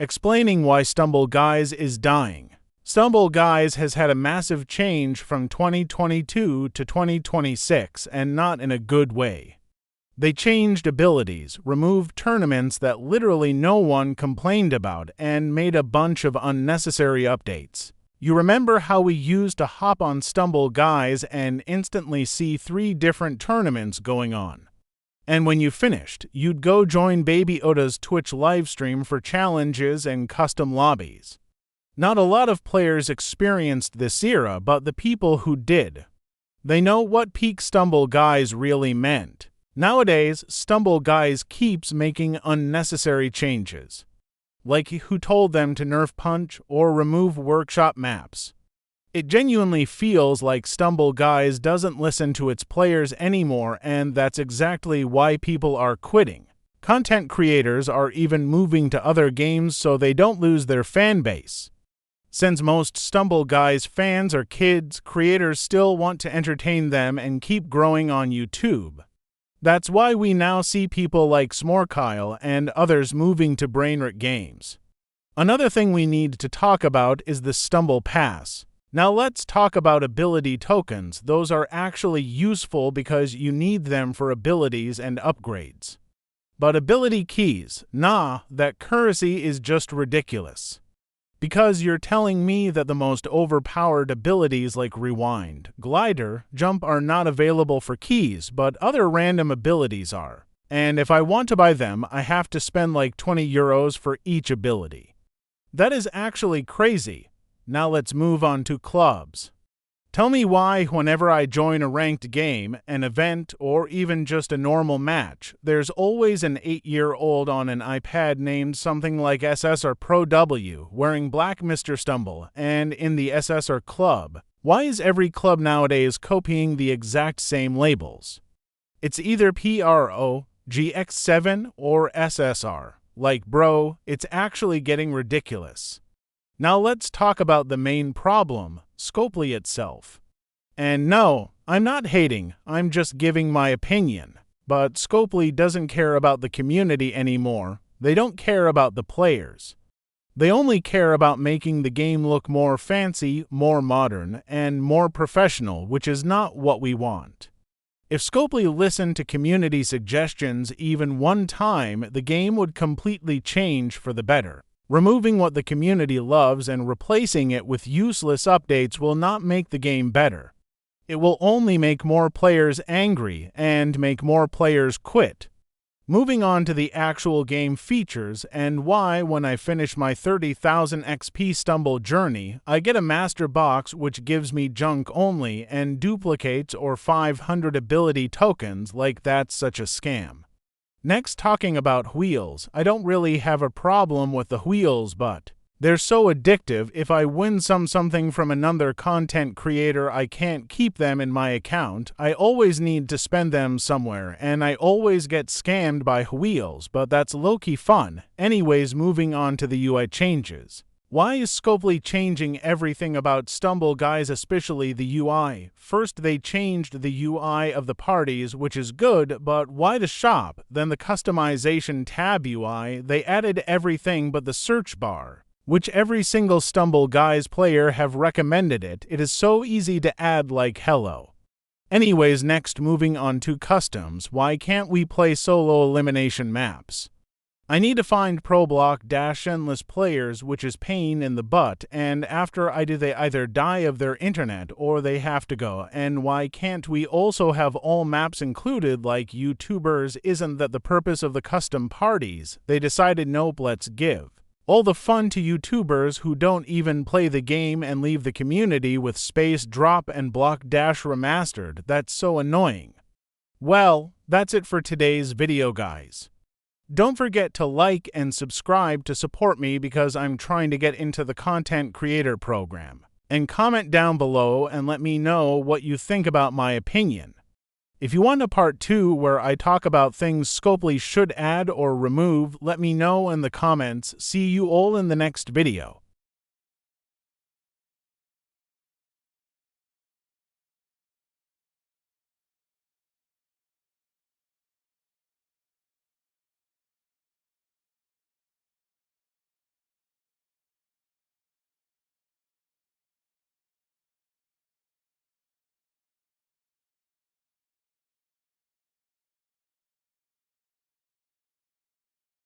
explaining why Stumble Guys is dying. Stumble Guys has had a massive change from 2022 to 2026, and not in a good way. They changed abilities, removed tournaments that literally no one complained about, and made a bunch of unnecessary updates. You remember how we used to hop on Stumble Guys and instantly see 3 different tournaments going on? And when you finished, you'd go join Baby Oda's Twitch livestream for challenges and custom lobbies. Not a lot of players experienced this era, but the people who did, they know what peak Stumble Guys really meant. Nowadays, Stumble Guys keeps making unnecessary changes. Like who told them to nerf Punch or remove workshop maps. It genuinely feels like Stumble Guys doesn't listen to its players anymore, and that's exactly why people are quitting. Content creators are even moving to other games so they don't lose their fan base. Since most Stumble Guys fans are kids, creators still want to entertain them and keep growing on YouTube. That's why we now see people like Smorkyle and others moving to Brainrit Games. Another thing we need to talk about is the Stumble Pass. Now let's talk about ability tokens. Those are actually useful because you need them for abilities and upgrades. But ability keys, that currency is just ridiculous. Because you're telling me that the most overpowered abilities like Rewind, Glider, Jump are not available for keys, but other random abilities are. And if I want to buy them, I have to spend like 20 euros for each ability. That is actually crazy. Now let's move on to clubs. Tell me why whenever I join a ranked game, an event, or even just a normal match, there's always an 8-year-old on an iPad named something like SSR Pro W wearing black Mr. Stumble and in the SSR Club. Why is every club nowadays copying the exact same labels? It's either PRO, GX7, or SSR. Like bro, it's actually getting ridiculous. Now let's talk about the main problem, Scopely itself. And no, I'm not hating, I'm just giving my opinion. But Scopely doesn't care about the community anymore. They don't care about the players. They only care about making the game look more fancy, more modern, and more professional, which is not what we want. If Scopely listened to community suggestions even one time, the game would completely change for the better. Removing what the community loves and replacing it with useless updates will not make the game better. It will only make more players angry and make more players quit. Moving on to the actual game features and why when I finish my 30,000 XP Stumble journey, I get a master box which gives me junk only and duplicates or 500 ability tokens like that's such a scam. Next, talking about wheels, I don't really have a problem with the wheels, but they're so addictive. If I win something from another content creator, I can't keep them in my account. I always need to spend them somewhere, and I always get scammed by wheels, but that's low-key fun. Anyways, moving on to the UI changes. Why is Scopely changing everything about Stumble Guys, especially the UI? First, they changed the UI of the parties, which is good, but why the shop? Then the customization tab UI, they added everything but the search bar, which every single Stumble Guys player have recommended it. It is so easy to add like hello. Anyways, next moving on to customs. Why can't we play solo elimination maps? I need to find ProBlock-endless players, which is pain in the butt, and after I do they either die of their internet or they have to go. And why can't we also have all maps included like YouTubers? Isn't that the purpose of the custom parties? They decided nope, let's give all the fun to YouTubers who don't even play the game and leave the community with Space Drop and Block Dash Remastered. That's so annoying. Well, that's it for today's video, guys. Don't forget to like and subscribe to support me because I'm trying to get into the content creator program. And comment down below and let me know what you think about my opinion. If you want a part 2 where I talk about things Scopely should add or remove, let me know in the comments. See you all in the next video.